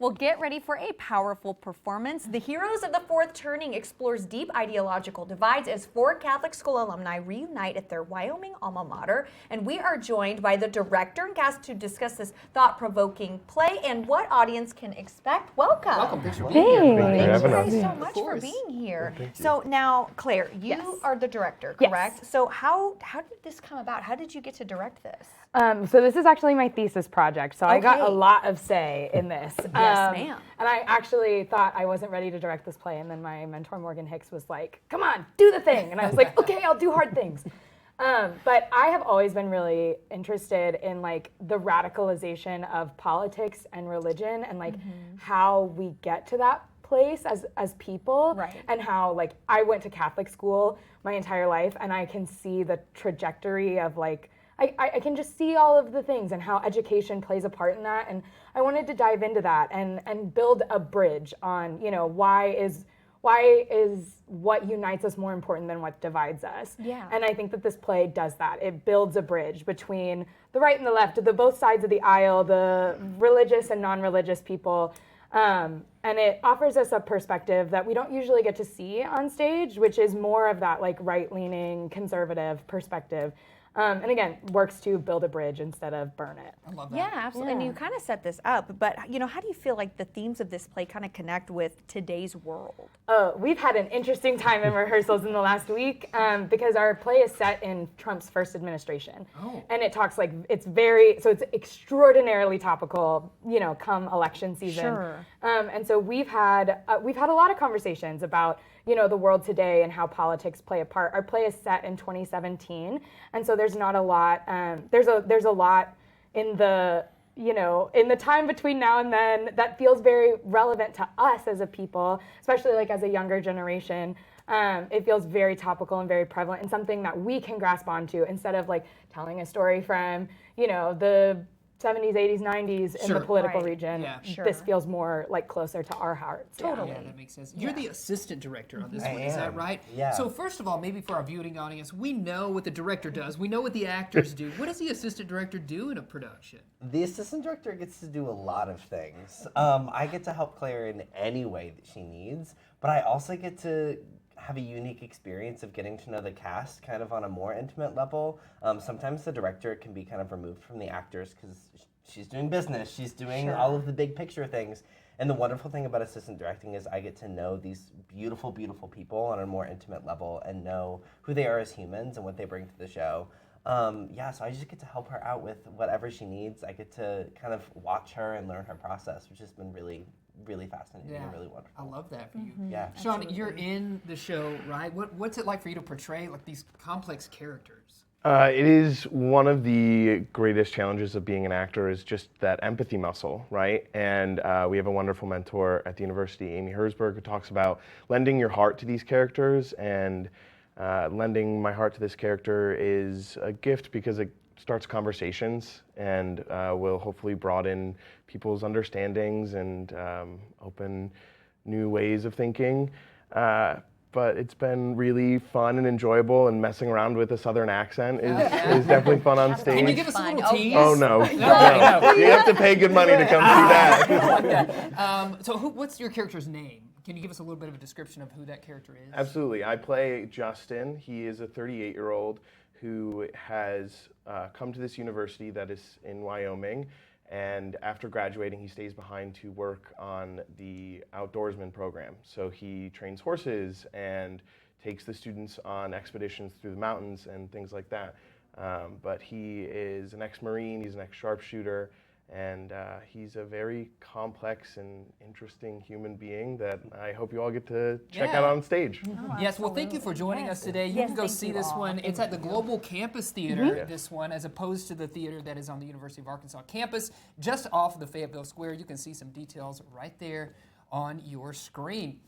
Well, get ready for a powerful performance. The Heroes of the Fourth Turning explores deep ideological divides as four Catholic school alumni reunite at their Wyoming alma mater. And we are joined by the director and cast to discuss this thought-provoking play and what audience can expect. Welcome. Welcome. Thanks for being here. Thank you guys so much for being here. So now, Claire, you are the director, correct? Yes. So how did this come about? How did you get to direct this? So this is actually my thesis project, so I got a lot of say in this. Yes, ma'am. And I actually thought I wasn't ready to direct this play, and then my mentor Morgan Hicks was like, "Come on, do the thing," and I was like, "Okay, I'll do hard things." But I have always been really interested in like the radicalization of politics and religion, and like how we get to that place as people, and how like I went to Catholic school my entire life, and I can see the trajectory of like. I can just see all of the things and how education plays a part in that, and I wanted to dive into that and build a bridge on, you know, why is what unites us more important than what divides us. Yeah. And I think that this play does that. It builds a bridge between the right and the left, the both sides of the aisle, the religious and non-religious people. And it offers us a perspective that we don't usually get to see on stage, which is more of that like right-leaning conservative perspective. And again, works to build a bridge instead of burn it. I love that. Yeah, absolutely. And you kind of set this up, but you know, how do you feel like the themes of this play kind of connect with today's world? We've had an interesting time in rehearsals in the last week because our play is set in Trump's first administration. And it talks like, it's extraordinarily topical, you know, come election season. Sure. And so we've had a lot of conversations about, you know, the world today and how politics play a part. Our play is set in 2017, and so there's not a lot. There's a lot in the, you know, in the time between now and then that feels very relevant to us as a people, especially like as a younger generation. It feels very topical and very prevalent and something that we can grasp onto instead of like telling a story from, you know, the 70s, 80s, 90s in the political region. Yeah. This feels more like closer to our hearts. Totally. Yeah, that makes sense. You're the assistant director on this one, is that right? Yeah. So first of all, maybe for our viewing audience, we know what the director does. We know what the actors do. What does the assistant director do in a production? The assistant director gets to do a lot of things. I get to help Claire in any way that she needs, but I also get to have a unique experience of getting to know the cast kind of on a more intimate level. Sometimes the director can be kind of removed from the actors because she's doing business, she's doing all of the big picture things. And the wonderful thing about assistant directing is I get to know these beautiful, beautiful people on a more intimate level and know who they are as humans and what they bring to the show. So I just get to help her out with whatever she needs. I get to kind of watch her and learn her process, which has been really, really fascinating and really wonderful. I love that for you. Yeah. Sean, you're in the show, right? What's it like for you to portray like these complex characters? It is one of the greatest challenges of being an actor is just that empathy muscle, right? And we have a wonderful mentor at the university, Amy Herzberg, who talks about lending your heart to these characters, and lending my heart to this character is a gift because it starts conversations and will hopefully broaden people's understandings and open new ways of thinking. But it's been really fun and enjoyable, and messing around with a Southern accent is definitely fun on stage. Can you give us a little tease? Oh no, no. You have to pay good money to come see that. I like that. So what's your character's name? Can you give us a little bit of a description of who that character is? Absolutely. I play Justin. He is a 38-year-old who has come to this university that is in Wyoming. And after graduating, he stays behind to work on the outdoorsman program. So he trains horses and takes the students on expeditions through the mountains and things like that. But he is an ex-Marine, he's an ex-sharpshooter, and he's a very complex and interesting human being that I hope you all get to check out on stage. Oh, yes, well, thank you for joining us today. You can go see this one. It's at the Global Campus Theater, this one, as opposed to the theater that is on the University of Arkansas campus, just off of the Fayetteville Square. You can see some details right there on your screen.